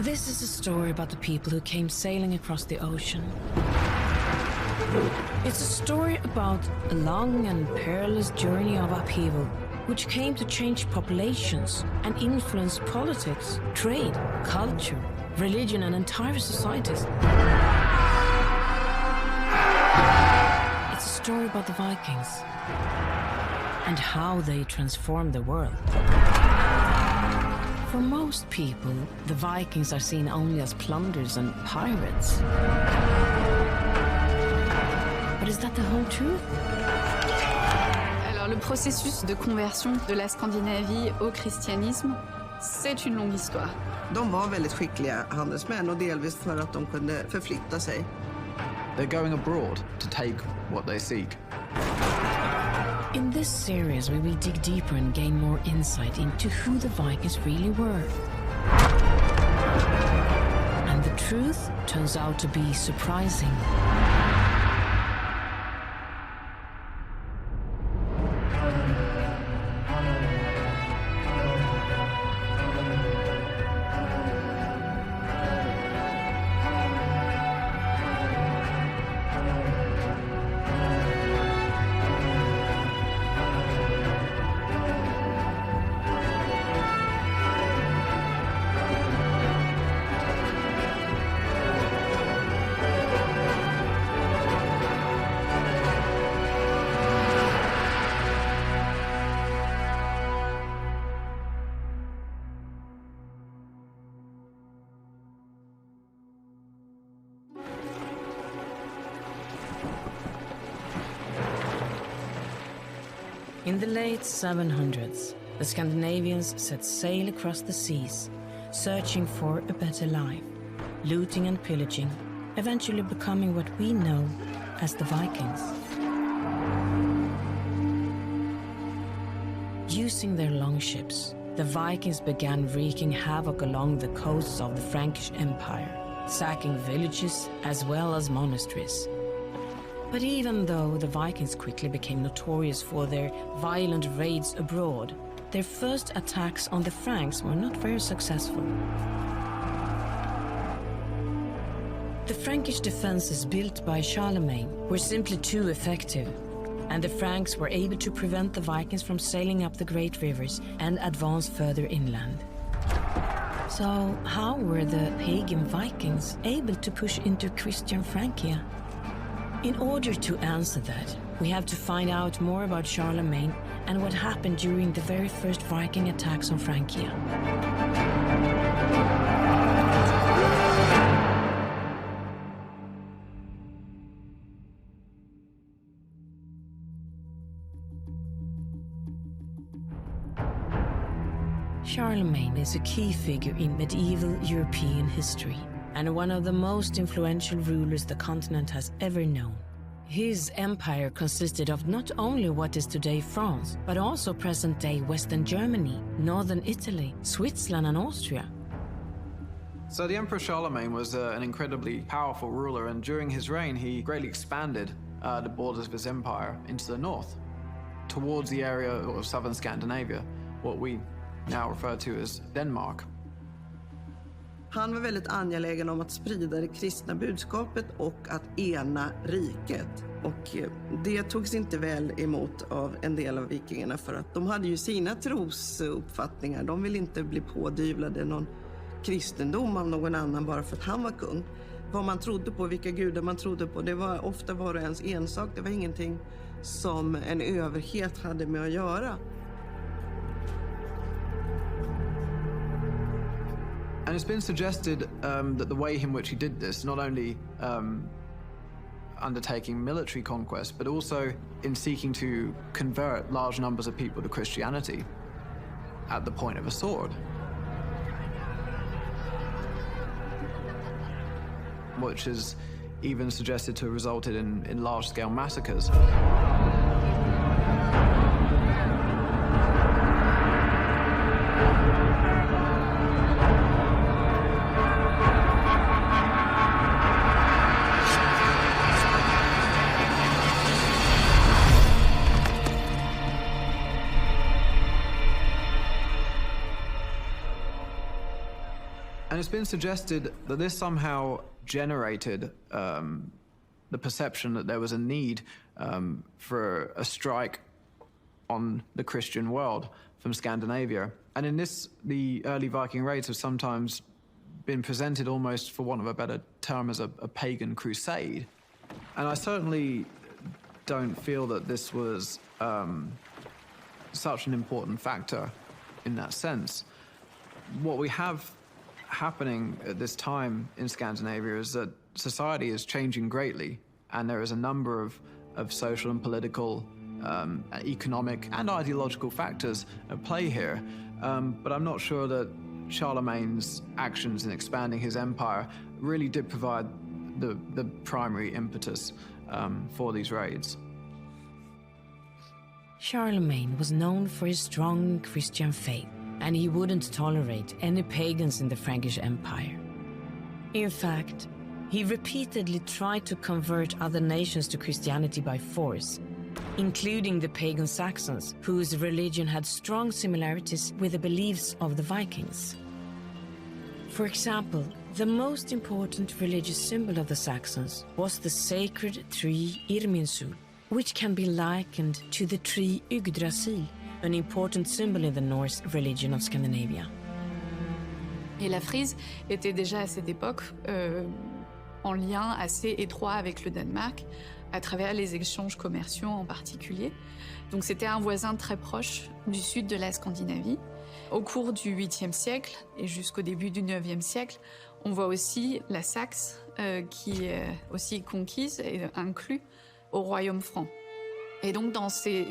This is a story about the people who came sailing across the ocean. It's a story about a long and perilous journey of upheaval, which came to change populations and influence politics, trade, culture, religion, and entire societies. It's a story about the Vikings and how they transformed the world. For most people, the Vikings are seen only as plunderers and pirates. But is that the whole truth? Alors, le processus de conversion de la Scandinavie au christianisme, c'est une longue histoire. De var väldigt skickliga handelsmän och delvis för att de kunde förflytta sig. They're going abroad to take what they seek. In this series, we will dig deeper and gain more insight into who the Vikings really were. And the truth turns out to be surprising. In the late 700s, the Scandinavians set sail across the seas, searching for a better life, looting and pillaging, eventually becoming what we know as the Vikings. Using their longships, the Vikings began wreaking havoc along the coasts of the Frankish Empire, sacking villages as well as monasteries. But even though the Vikings quickly became notorious for their violent raids abroad, their first attacks on the Franks were not very successful. The Frankish defenses built by Shارلمان were simply too effective, and the Franks were able to prevent the Vikings from sailing up the great rivers and advance further inland. So how were the pagan Vikings able to push into Christian Francia? In order to answer that, we have to find out more about Shárlman and what happened during the very first Viking attacks on Francia. Shárlman is a key figure in medieval European history and one of the most influential rulers the continent has ever known. His empire consisted of not only what is today France, but also present-day Western Germany, northern Italy, Switzerland and Austria. So the Emperor Shárlman was an incredibly powerful ruler, and during his reign he greatly expanded the borders of his empire into the north, towards the area of southern Scandinavia, what we now refer to as Denmark. Han var väldigt angelägen om att sprida det kristna budskapet och att ena riket. Och det togs inte väl emot av en del av vikingarna, för att de hade ju sina trosuppfattningar. De ville inte bli pådyvlade någon kristendom av någon annan bara för att han var kung. Vad man trodde på, vilka gudar man trodde på, det var ofta var och ens ensak. Det var ingenting som en överhet hade med att göra. And it's been suggested that the way in which he did this, not only undertaking military conquest, but also in seeking to convert large numbers of people to Christianity at the point of a sword. Which is even suggested to have resulted in large-scale massacres. And And it's been suggested that this somehow generated the perception that there was a need for a strike on the Christian world from Scandinavia. And in this, the early Viking raids have sometimes been presented almost, for want of a better term, as a pagan crusade. And I certainly don't feel that this was such an important factor in that sense. What we have happening at this time in Scandinavia is that society is changing greatly, and there is a number of social and political, economic and ideological factors at play here. But I'm not sure that Charlemagne's actions in expanding his empire really did provide the primary impetus for these raids. Charlemagne was known for his strong Christian faith, and he wouldn't tolerate any pagans in the Frankish Empire. In fact, he repeatedly tried to convert other nations to Christianity by force, including the pagan Saxons, whose religion had strong similarities with the beliefs of the Vikings. For example, the most important religious symbol of the Saxons was the sacred tree Irminsul, which can be likened to the tree Yggdrasil, an important symbol in the Norse religion of Scandinavia. Et la Frise était déjà à cette époque en lien assez étroit avec le Danemark, à travers les échanges commerciaux en particulier. Donc c'était un voisin très proche du sud de la Scandinavie. Au cours du 8e siècle et jusqu'au début du 9e siècle, on voit aussi la Saxe qui est aussi conquise et inclue au royaume franc. Et donc dans ces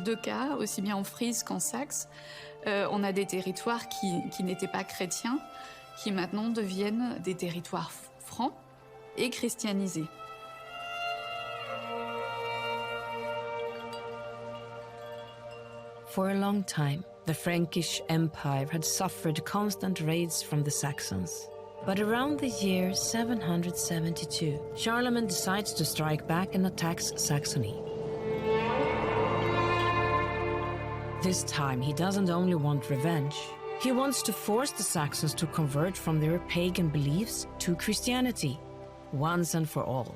deux cas, aussi bien en Frise qu'en Saxe, on a des territoires qui n'étaient pas chrétiens, qui maintenant deviennent des territoires francs et christianisés. For a long time, the Frankish Empire had suffered constant raids from the Saxons. But around the year 772, Charlemagne decides to strike back and attacks Saxony. This time, he doesn't only want revenge. He wants to force the Saxons to convert from their pagan beliefs to Christianity, once and for all.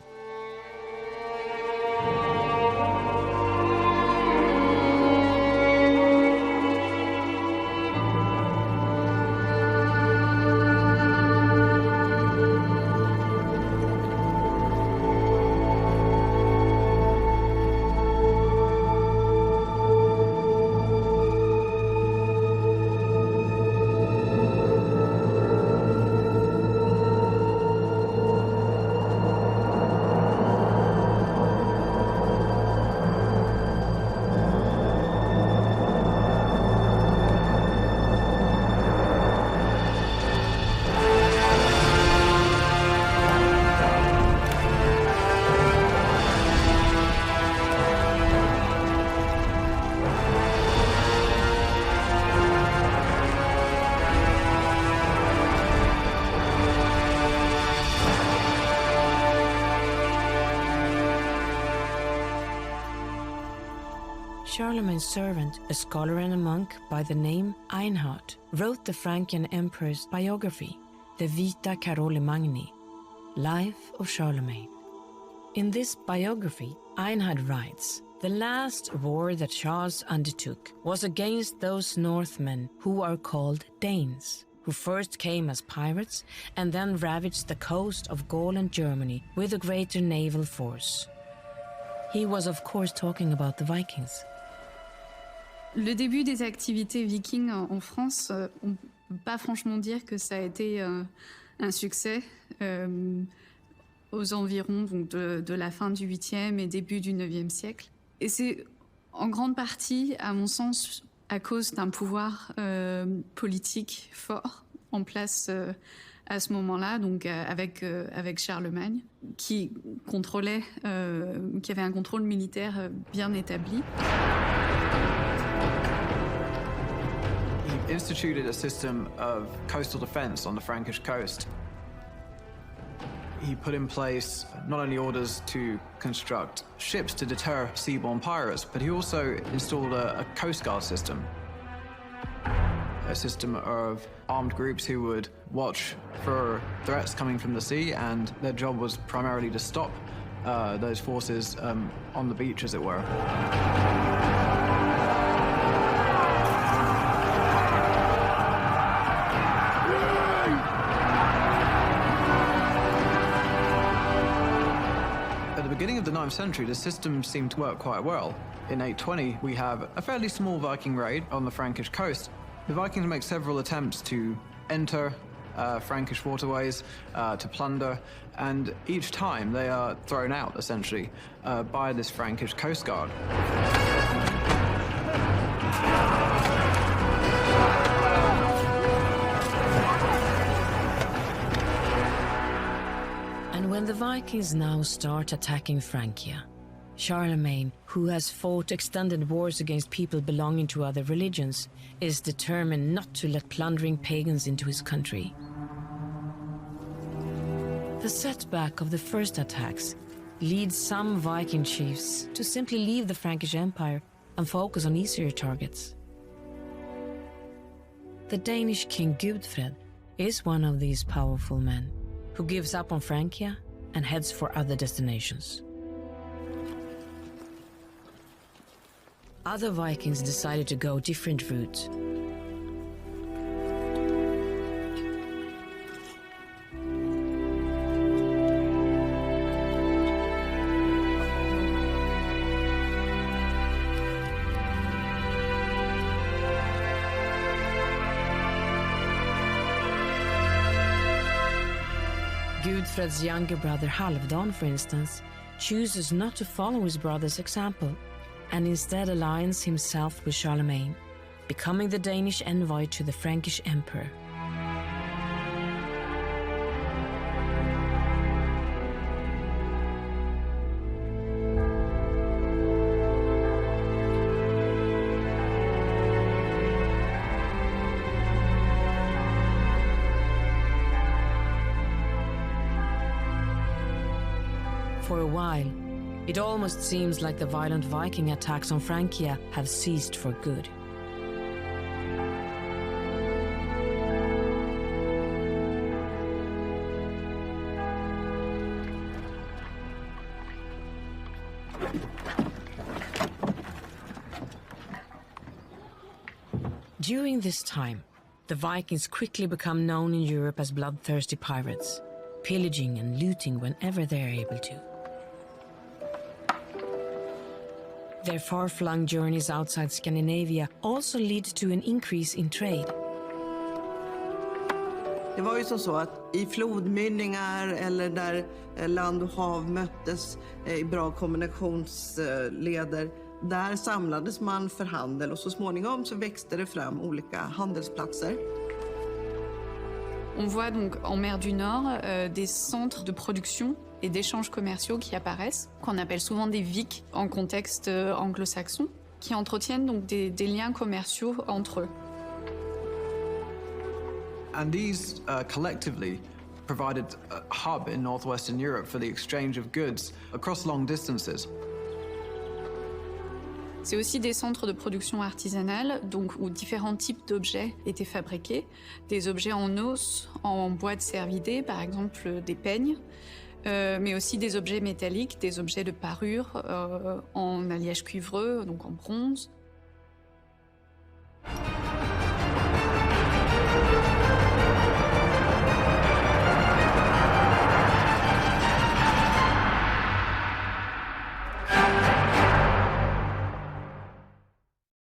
Charlemagne's servant, a scholar and a monk by the name Einhard, wrote the Frankian emperor's biography, the Vita Caroli Magni, Life of Charlemagne. In this biography, Einhard writes, "The last war that Charles undertook was against those Northmen who are called Danes, who first came as pirates and then ravaged the coast of Gaul and Germany with a greater naval force." He was of course talking about the Vikings. Le début des activités vikings en France, on ne peut pas franchement dire que ça a été un succès. Aux environs donc de la fin du 8e et début du 9e siècle. Et c'est en grande partie, à mon sens, à cause d'un pouvoir politique fort en place à ce moment-là, donc avec Charlemagne, qui contrôlait, qui avait un contrôle militaire bien établi. He instituted a system of coastal defense on the Frankish coast. He put in place not only orders to construct ships to deter seaborne pirates, but he also installed a coast guard system. a system of armed groups who would watch for threats coming from the sea, and their job was primarily to stop those forces on the beach, as it were. At the beginning of the 9th century, the system seemed to work quite well. In 820, we have a fairly small Viking raid on the Frankish coast. The Vikings make several attempts to enter Frankish waterways, to plunder, and each time they are thrown out, essentially, by this Frankish coast guard. And when the Vikings now start attacking Francia, Charlemagne, who has fought extended wars against people belonging to other religions, is determined not to let plundering pagans into his country. The setback of the first attacks leads some Viking chiefs to simply leave the Frankish Empire and focus on easier targets. The Danish king Gudfred is one of these powerful men who gives up on Francia and heads for other destinations. Other Vikings decided to go different routes. Gudfred's younger brother Halvdan, for instance, chooses not to follow his brother's example and instead aligns himself with Charlemagne, becoming the Danish envoy to the Frankish emperor. For a while, it almost seems like the violent Viking attacks on Francia have ceased for good. During this time, the Vikings quickly become known in Europe as bloodthirsty pirates, pillaging and looting whenever they are able to. Their far-flung journeys outside Scandinavia also lead to an increase in trade. Det var ju som så att i flodmynningar eller där land och hav möttes i bra kombinationsleder, där samlades man för handel och så småningom så växte det fram olika handelsplatser. On voit donc en mer du Nord des centres de production et d'échanges commerciaux qui apparaissent, qu'on appelle souvent des VIC en contexte anglo-saxon, qui entretiennent donc des liens commerciaux entre eux. And these collectively provided a hub in northwestern Europe for the exchange of goods across long distances. C'est aussi des centres de production artisanale, donc où différents types d'objets étaient fabriqués. Des objets en os, en bois de cervidé, par exemple des peignes, mais aussi des objets métalliques, des objets de parure en alliage cuivreux, donc en bronze.